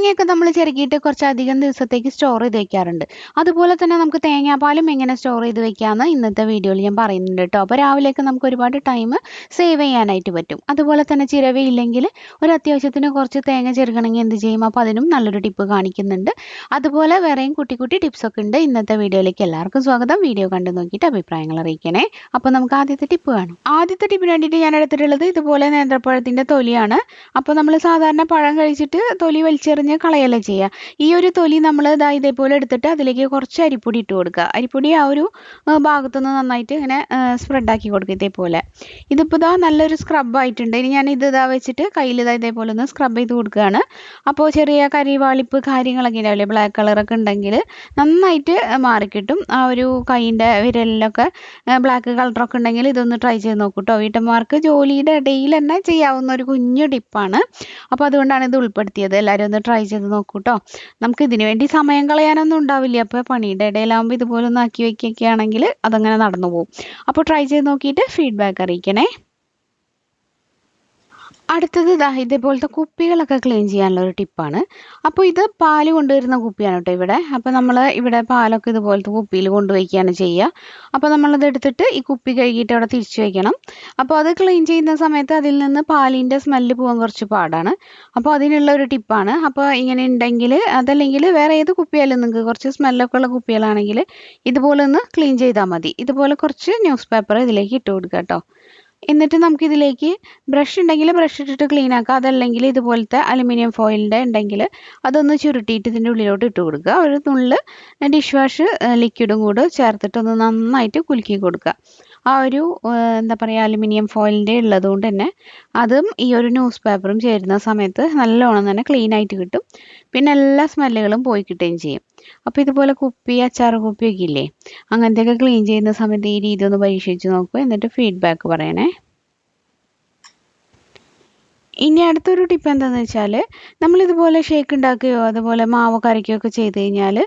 തേങ്ങയൊക്കെ നമ്മൾ ചിരകിയിട്ട് കുറച്ചധികം ദിവസത്തേക്ക് സ്റ്റോർ ചെയ്ത് വെക്കാറുണ്ട്. അതുപോലെ തന്നെ നമുക്ക് തേങ്ങാപ്പാലും എങ്ങനെ സ്റ്റോർ ചെയ്ത് വെക്കാമെന്ന് ഇന്നത്തെ വീഡിയോയിൽ ഞാൻ പറയുന്നുണ്ട് കേട്ടോ. അപ്പോൾ രാവിലെയൊക്കെ നമുക്ക് ഒരുപാട് ടൈം സേവ് ചെയ്യാനായിട്ട് പറ്റും. അതുപോലെ തന്നെ ചിരവയില്ലെങ്കിൽ ഒരു അത്യാവശ്യത്തിന് കുറച്ച് തേങ്ങ ചെറുകണമെങ്കിൽ എന്ത് ചെയ്യും, അപ്പോൾ അതിനും നല്ലൊരു ടിപ്പ് കാണിക്കുന്നുണ്ട്. അതുപോലെ വേറെയും കുട്ടി കുട്ടി ടിപ്സൊക്കെ ഉണ്ട്. ഇന്നത്തെ വീഡിയോയിലേക്ക് എല്ലാവർക്കും സ്വാഗതം. വീഡിയോ കണ്ടു നോക്കിയിട്ട് അഭിപ്രായങ്ങൾ അറിയിക്കണേ. അപ്പോൾ നമുക്ക് ആദ്യത്തെ ടിപ്പ് കാണാം. ആദ്യത്തെ ടിപ്പിന് വേണ്ടിയിട്ട് ഞാൻ എടുത്തിട്ടുള്ളത് ഇതുപോലെ നേന്ത്രപ്പഴത്തിൻ്റെ തൊലിയാണ്. അപ്പോൾ നമ്മൾ സാധാരണ പഴം കഴിച്ചിട്ട് തൊലി വലിച്ചെറിഞ്ഞ് കളയല്ലേ ചെയ്യുക. ഈ ഒരു തൊലി നമ്മൾ ഇതേപോലെ എടുത്തിട്ട് അതിലേക്ക് കുറച്ച് അരിപ്പൊടി ഇട്ട് കൊടുക്കുക. അരിപ്പൊടി ആ ഒരു ഭാഗത്തുനിന്ന് നന്നായിട്ട് ഇങ്ങനെ സ്പ്രെഡാക്കി കൊടുക്കുക ഇതേപോലെ. ഇതിപ്പോൾ നല്ലൊരു സ്ക്രബായിട്ടുണ്ട്. ഇനി ഞാൻ ഇത് വെച്ചിട്ട് കയ്യിൽ ഇതേപോലെ ഒന്ന് സ്ക്രബ് ചെയ്ത് കൊടുക്കുകയാണ്. അപ്പോൾ ചെറിയ കരിവാളിപ്പ് കാര്യങ്ങളൊക്കെ ഉണ്ടാവില്ലേ, ബ്ലാക്ക് കളറൊക്കെ ഉണ്ടെങ്കിൽ നന്നായിട്ട് മാറിക്കിട്ടും. ആ ഒരു കൈയിൻ്റെ വിരലിലൊക്കെ ബ്ലാക്ക് കളറൊക്കെ ഉണ്ടെങ്കിൽ ഇതൊന്ന് ട്രൈ ചെയ്ത് നോക്കൂ കേട്ടോ. വീട്ടമ്മമാർക്ക് ജോലിയുടെ ഇടയിൽ തന്നെ ചെയ്യാവുന്ന ഒരു കുഞ്ഞു ടിപ്പാണ്. അപ്പോൾ അതുകൊണ്ടാണ് ഇത് ഉൾപ്പെടുത്തിയത്. എല്ലാവരും ഒന്ന് ട്രൈ ചെയ്ത് നോക്കൂ കേട്ടോ. നമുക്ക് ഇതിനു വേണ്ടി സമയം കളയാനൊന്നും ഉണ്ടാവില്ല. അപ്പോൾ പണിയുടെ ഇടയിലാകുമ്പോൾ ഇതുപോലെ ഒന്ന് ആക്കി വയ്ക്കുകയാണെങ്കിൽ അതങ്ങനെ നടന്നു പോകും. അപ്പോൾ ട്രൈ ചെയ്ത് നോക്കിയിട്ട് ഫീഡ്ബാക്ക് അറിയിക്കണേ. അടുത്തത് ഇതേപോലത്തെ കുപ്പികളൊക്കെ ക്ലീൻ ചെയ്യാനുള്ള ഒരു ടിപ്പാണ്. അപ്പോൾ ഇത് പാല് കൊണ്ടുവരുന്ന കുപ്പിയാണ് കേട്ടോ ഇവിടെ. അപ്പോൾ നമ്മൾ ഇവിടെ പാലൊക്കെ ഇതുപോലത്തെ കുപ്പിയിൽ കൊണ്ടുവയ്ക്കുകയാണ് ചെയ്യുക. അപ്പോൾ നമ്മളത് എടുത്തിട്ട് ഈ കുപ്പി കഴുകിയിട്ട് അവിടെ തിരിച്ചു വയ്ക്കണം. അപ്പോൾ അത് ക്ലീൻ ചെയ്യുന്ന സമയത്ത് അതിൽ നിന്ന് പാലിൻ്റെ സ്മെല്ല് പോകാൻ കുറച്ച് പാടാണ്. അപ്പോൾ അതിനുള്ള ഒരു ടിപ്പാണ്. അപ്പോൾ ഇങ്ങനെ ഉണ്ടെങ്കിൽ, അതല്ലെങ്കിൽ വേറെ ഏത് കുപ്പിയായാലും നിങ്ങൾക്ക് കുറച്ച് സ്മെല്ലൊക്കെ ഉള്ള കുപ്പികളാണെങ്കിൽ ഇതുപോലെ ഒന്ന് ക്ലീൻ ചെയ്താൽ മതി. ഇതുപോലെ കുറച്ച് ന്യൂസ് പേപ്പർ ഇതിലേക്ക് ഇട്ട് കൊടുക്കുക കേട്ടോ. എന്നിട്ട് നമുക്കിതിലേക്ക് ബ്രഷ് ഉണ്ടെങ്കിൽ ബ്രഷ് ഇട്ടിട്ട് ക്ലീൻ ആക്കുക. അതല്ലെങ്കിൽ ഇതുപോലത്തെ അലുമിനിയം ഫോയിലിൻ്റെ ഉണ്ടെങ്കിൽ അതൊന്ന് ചുരുട്ടിയിട്ട് ഇതിൻ്റെ ഉള്ളിലോട്ട് ഇട്ട് കൊടുക്കുക. ഒരു നുള്ള് ഡിഷ് വാഷ് ലിക്വിഡും കൂടെ ചേർത്തിട്ടൊന്ന് നന്നായിട്ട് കുലുക്കി കൊടുക്കുക. ആ ഒരു എന്താ പറയുക, അലുമിനിയം ഫോയിലിൻ്റെ ഉള്ളതുകൊണ്ട് തന്നെ അതും ഈ ഒരു ന്യൂസ് പേപ്പറും ചേരുന്ന സമയത്ത് നല്ലോണം തന്നെ ക്ലീൻ ആയിട്ട് കിട്ടും. പിന്നെ എല്ലാ സ്മെല്ലുകളും പോയി കിട്ടുകയും ചെയ്യും. അപ്പോൾ ഇതുപോലെ കുപ്പി, അച്ചാർ കുപ്പിയൊക്കെ ഇല്ലേ, അങ്ങനത്തെയൊക്കെ ക്ലീൻ ചെയ്യുന്ന സമയത്ത് ഈ രീതി ഒന്ന് പരീക്ഷിച്ച് നോക്കുക. എന്നിട്ട് ഫീഡ്ബാക്ക് പറയണേ. ഇനി അടുത്തൊരു ടിപ്പ് എന്താണെന്ന് വെച്ചാൽ, നമ്മളിതുപോലെ ഷേക്ക് ഉണ്ടാക്കുകയോ അതുപോലെ മാവ് കരയ്ക്കുകയോ ഒക്കെ ചെയ്ത് കഴിഞ്ഞാൽ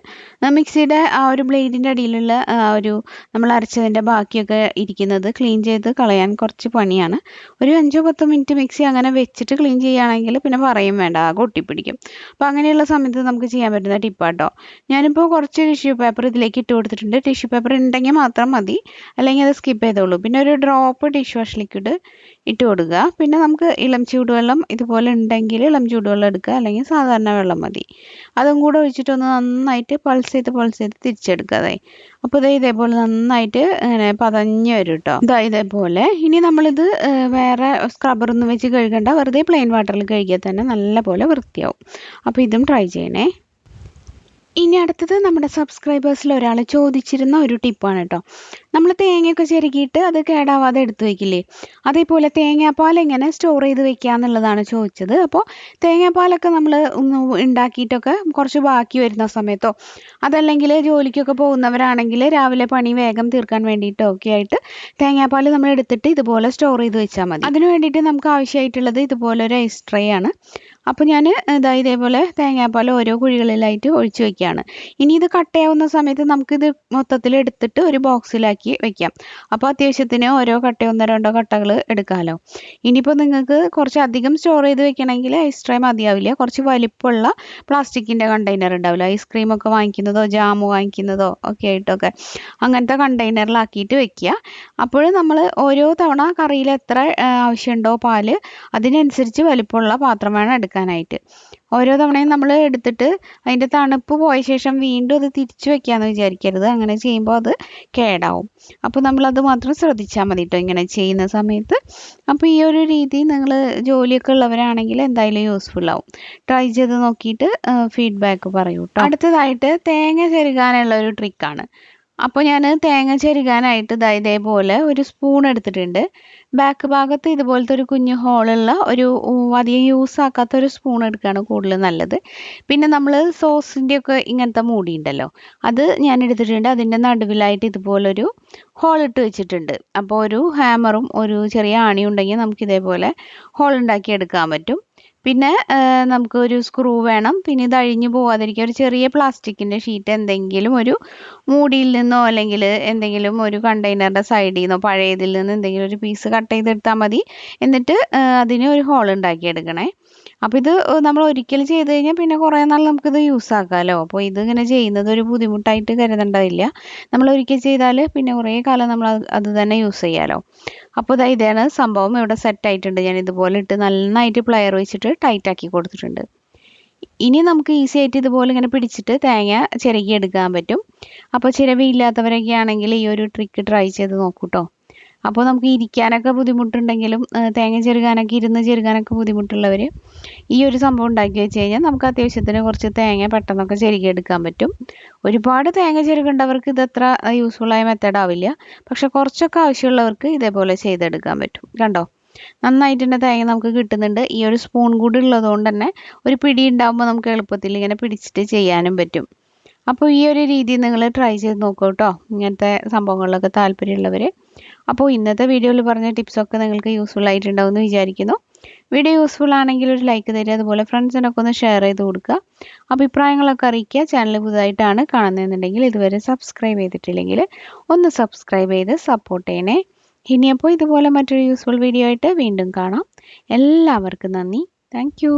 മിക്സിയുടെ ആ ഒരു ബ്ലേഡിൻ്റെ അടിയിലുള്ള ആ ഒരു നമ്മൾ അരച്ചതിൻ്റെ ബാക്കിയൊക്കെ ഇരിക്കുന്നത് ക്ലീൻ ചെയ്ത് കളയാൻ കുറച്ച് പണിയാണ്. ഒരു 5-10 മിനിറ്റ് മിക്സി അങ്ങനെ വെച്ചിട്ട് ക്ലീൻ ചെയ്യുകയാണെങ്കിൽ പിന്നെ പറയും വേണ്ട, ആകെ ഒട്ടിപ്പിടിക്കും. അപ്പോൾ അങ്ങനെയുള്ള സമയത്ത് നമുക്ക് ചെയ്യാൻ പറ്റുന്ന ടിപ്പാട്ടോ. ഞാനിപ്പോൾ കുറച്ച് ടിഷ്യൂ പേപ്പർ ഇതിലേക്ക് ഇട്ട് കൊടുത്തിട്ടുണ്ട്. ടിഷ്യൂ പേപ്പർ ഉണ്ടെങ്കിൽ മാത്രം മതി, അല്ലെങ്കിൽ അത് സ്കിപ്പ് ചെയ്തോളൂ. പിന്നെ ഒരു ഡ്രോപ്പ് ഡിഷ് വാഷ് ലിക്വിഡ് ഇട്ട് കൊടുക്കുക. പിന്നെ നമുക്ക് ഇളം ചൂടുവെള്ളം ഇതുപോലെ ഉണ്ടെങ്കിൽ ഇളം ചൂടുവെള്ളം എടുക്കുക, അല്ലെങ്കിൽ സാധാരണ വെള്ളം മതി. അതും കൂടെ ഒഴിച്ചിട്ടൊന്ന് നന്നായിട്ട് പൾസ് ചെയ്ത് തിരിച്ചെടുക്കുക. അപ്പോൾ ഇതേപോലെ നന്നായിട്ട് ഇങ്ങനെ പതഞ്ഞ് വരും കേട്ടോ. ഇതേപോലെ. ഇനി നമ്മളിത് വേറെ സ്ക്രബ്ബറൊന്നും വെച്ച് കഴുകണ്ട, വെറുതെ പ്ലെയിൻ വാട്ടറിൽ കഴുകിയാൽ തന്നെ നല്ലപോലെ വൃത്തിയാവും. അപ്പോൾ ഇതും ട്രൈ ചെയ്യണേ. ഇനി അടുത്തത് നമ്മുടെ സബ്സ്ക്രൈബേഴ്സിൽ ഒരാൾ ചോദിച്ചിരുന്ന ഒരു ടിപ്പാണ് കേട്ടോ. നമ്മൾ തേങ്ങയൊക്കെ ചിരകിയിട്ട് അത് കേടാവാതെ എടുത്തു വയ്ക്കില്ലേ, അതേപോലെ തേങ്ങാപ്പാൽ എങ്ങനെ സ്റ്റോർ ചെയ്ത് വെക്കുക എന്നുള്ളതാണ് ചോദിച്ചത്. അപ്പോൾ തേങ്ങാപ്പാലൊക്കെ നമ്മൾ ഒന്ന് ഉണ്ടാക്കിയിട്ടൊക്കെ കുറച്ച് ബാക്കി വരുന്ന സമയത്തോ, അതല്ലെങ്കിൽ ജോലിക്കൊക്കെ പോകുന്നവരാണെങ്കിൽ രാവിലെ പണി വേഗം തീർക്കാൻ വേണ്ടിയിട്ടോ ഒക്കെ ആയിട്ട് തേങ്ങാപ്പാൽ നമ്മൾ എടുത്തിട്ട് ഇതുപോലെ സ്റ്റോർ ചെയ്ത് വെച്ചാൽ മതി. അതിന് വേണ്ടിയിട്ട് നമുക്ക് ആവശ്യമായിട്ടുള്ളത് ഇതുപോലെ ഒരു ഐസ് ട്രേ ആണ്. അപ്പോൾ ഞാൻ ഇതേപോലെ തേങ്ങാപ്പാൽ ഓരോ കുഴികളിലായിട്ട് ഒഴിച്ച് വയ്ക്കുകയാണ്. ഇനി ഇത് കട്ടയാവുന്ന സമയത്ത് നമുക്കിത് മൊത്തത്തിൽ എടുത്തിട്ട് ഒരു ബോക്സിലാക്കി വെക്കാം. അപ്പോൾ അത്യാവശ്യത്തിന് ഓരോ കട്ട 1-2 കട്ടകൾ എടുക്കാമല്ലോ. ഇനിയിപ്പോൾ നിങ്ങൾക്ക് കുറച്ച് അധികം സ്റ്റോർ ചെയ്ത് വെക്കണമെങ്കിൽ ഐസ് ട്രേ മതിയാവില്ല. കുറച്ച് വലിപ്പമുള്ള പ്ലാസ്റ്റിക്കിൻ്റെ കണ്ടെയ്നർ ഉണ്ടാവില്ല, ഐസ്ക്രീമൊക്കെ വാങ്ങിക്കുന്നതോ ജാം വാങ്ങിക്കുന്നതോ ഒക്കെ ആയിട്ടൊക്കെ അങ്ങനത്തെ കണ്ടെയ്നറിലാക്കിയിട്ട് വെക്കുക. അപ്പോൾ നമ്മൾ ഓരോ തവണ കറിയിൽ എത്ര ആവശ്യമുണ്ടോ പാല്, അതിനനുസരിച്ച് വലിപ്പമുള്ള പാത്രം വേണം എടുക്കാനായിട്ട്. ഓരോ തവണയും നമ്മൾ എടുത്തിട്ട് അതിൻ്റെ തണുപ്പ് പോയ ശേഷം വീണ്ടും അത് തിരിച്ചു വെക്കാമെന്ന് വിചാരിക്കരുത്. അങ്ങനെ ചെയ്യുമ്പോൾ അത് കേടാവും. അപ്പോൾ നമ്മളത് മാത്രം ശ്രദ്ധിച്ചാൽ മതി കേട്ടോ ഇങ്ങനെ ചെയ്യുന്ന സമയത്ത്. അപ്പോൾ ഈ ഒരു രീതി നിങ്ങൾ ജോലിയൊക്കെ ഉള്ളവരാണെങ്കിൽ എന്തായാലും യൂസ്ഫുൾ ആവും. ട്രൈ ചെയ്ത് നോക്കിയിട്ട് ഫീഡ്ബാക്ക് പറയൂ കേട്ടോ. അടുത്തതായിട്ട് തേങ്ങ ചെരുകാനുള്ള ഒരു ട്രിക്കാണ്. അപ്പോൾ ഞാൻ തേങ്ങ ചെരുകാനായിട്ട് ഇതേപോലെ ഒരു സ്പൂൺ എടുത്തിട്ടുണ്ട്. ബാക്ക് ഭാഗത്ത് ഇതുപോലത്തെ ഒരു കുഞ്ഞു ഹോളുള്ള ഒരു അധികം യൂസ് ആക്കാത്ത ഒരു സ്പൂൺ എടുക്കുകയാണ് കൂടുതൽ നല്ലത്. പിന്നെ നമ്മൾ സോസിൻ്റെയൊക്കെ ഇങ്ങനത്തെ മൂടി ഉണ്ടല്ലോ, അത് ഞാൻ എടുത്തിട്ടുണ്ട്. അതിൻ്റെ നടുവിലായിട്ട് ഇതുപോലൊരു ഹോൾ ഇട്ട് വെച്ചിട്ടുണ്ട്. അപ്പോൾ ഒരു ഹാമറും ഒരു ചെറിയ ആണിയും ഉണ്ടെങ്കിൽ നമുക്ക് ഇതേപോലെ ഹോൾ ഉണ്ടാക്കി എടുക്കാൻ പറ്റും. പിന്നെ നമുക്കൊരു സ്ക്രൂ വേണം. പിന്നെ ഇത് അഴിഞ്ഞു പോകാതിരിക്കാൻ ഒരു ചെറിയ പ്ലാസ്റ്റിക്കിൻ്റെ ഷീറ്റ് എന്തെങ്കിലും ഒരു മൂടിയിൽ നിന്നോ അല്ലെങ്കിൽ എന്തെങ്കിലും ഒരു കണ്ടെയ്നറിൻ്റെ സൈഡിൽ നിന്നോ പഴയതിൽ നിന്ന് എന്തെങ്കിലും ഒരു പീസ് കട്ട് ചെയ്തെടുത്താൽ മതി. എന്നിട്ട് അതിന് ഒരു ഹോൾ ഉണ്ടാക്കിയെടുക്കണേ. അപ്പോൾ ഇത് നമ്മൾ ഒരിക്കൽ ചെയ്ത് കഴിഞ്ഞാൽ പിന്നെ കുറേ നാൾ നമുക്കിത് യൂസ് ആക്കാമല്ലോ. അപ്പോൾ ഇതിങ്ങനെ ചെയ്യുന്നത് ഒരു ബുദ്ധിമുട്ടായിട്ട് കരുതേണ്ടതില്ല. നമ്മൾ ഒരിക്കൽ ചെയ്താൽ പിന്നെ കുറേ കാലം നമ്മൾ അത് തന്നെ യൂസ് ചെയ്യാമല്ലോ. അപ്പോൾ ഇതാണ് സംഭവം. ഇവിടെ സെറ്റ് ആയിട്ടുണ്ട്. ഞാൻ ഇതുപോലെ ഇട്ട് നന്നായിട്ട് പ്ലെയർ വെച്ചിട്ട് ടൈറ്റ് ആക്കി കൊടുത്തിട്ടുണ്ട്. ഇനി നമുക്ക് ഈസി ആയിട്ട് ഇതുപോലെ ഇങ്ങനെ പിടിച്ചിട്ട് തേങ്ങ ചിരകി എടുക്കാൻ പറ്റും. അപ്പോൾ ചിരവിയില്ലാത്തവരൊക്കെ ആണെങ്കിൽ ഈ ഒരു ട്രിക്ക് ട്രൈ ചെയ്ത് നോക്കൂ കേട്ടോ. അപ്പോൾ നമുക്ക് ഇരിക്കാനൊക്കെ ബുദ്ധിമുട്ടുണ്ടെങ്കിലും തേങ്ങ ചെരുകാനൊക്കെ ഇരുന്ന് ചെരുകാനൊക്കെ ബുദ്ധിമുട്ടുള്ളവർ ഈ ഒരു സംഭവം ഉണ്ടാക്കി വെച്ച് കഴിഞ്ഞാൽ നമുക്ക് അത്യാവശ്യത്തിന് കുറച്ച് തേങ്ങ പെട്ടെന്നൊക്കെ ചെരുകിയെടുക്കാൻ പറ്റും. ഒരുപാട് തേങ്ങ ചെരുകേണ്ടവർക്ക് ഇതത്ര യൂസ്ഫുള്ളായ മെത്തേഡ് ആവില്ല. പക്ഷെ കുറച്ചൊക്കെ ആവശ്യമുള്ളവർക്ക് ഇതേപോലെ ചെയ്തെടുക്കാൻ പറ്റും. കണ്ടോ, നന്നായിട്ട് തന്നെ തേങ്ങ നമുക്ക് കിട്ടുന്നുണ്ട്. ഈ ഒരു സ്പൂൺ കൂടി ഉള്ളതുകൊണ്ട് തന്നെ ഒരു പിടി ഉണ്ടാകുമ്പോൾ നമുക്ക് എളുപ്പത്തിൽ ഇങ്ങനെ പിടിച്ചിട്ട് ചെയ്യാനും പറ്റും. അപ്പോൾ ഈ ഒരു രീതി നിങ്ങൾ ട്രൈ ചെയ്ത് നോക്കൂ കേട്ടോ, ഇങ്ങനത്തെ സംഭവങ്ങളിലൊക്കെ താല്പര്യമുള്ളവർ. അപ്പോൾ ഇന്നത്തെ വീഡിയോയിൽ പറഞ്ഞ ടിപ്സൊക്കെ നിങ്ങൾക്ക് യൂസ്ഫുൾ ആയിട്ടുണ്ടാവുമെന്ന് വിചാരിക്കുന്നു. വീഡിയോ യൂസ്ഫുൾ ആണെങ്കിൽ ഒരു ലൈക്ക് തരിക, അതുപോലെ ഫ്രണ്ട്സിനൊക്കെ ഒന്ന് ഷെയർ ചെയ്ത് കൊടുക്കുക. അഭിപ്രായങ്ങളൊക്കെ അറിയിക്കുക. ചാനൽ പുതുതായിട്ടാണ് കാണുന്നതെന്നുണ്ടെങ്കിൽ ഇതുവരെ സബ്സ്ക്രൈബ് ചെയ്തിട്ടില്ലെങ്കിൽ ഒന്ന് സബ്സ്ക്രൈബ് ചെയ്ത് സപ്പോർട്ട് ചെയ്യണേ. ഇനിയപ്പോൾ ഇതുപോലെ മറ്റൊരു യൂസ്ഫുൾ വീഡിയോ ആയിട്ട് വീണ്ടും കാണാം. എല്ലാവർക്കും നന്ദി. താങ്ക്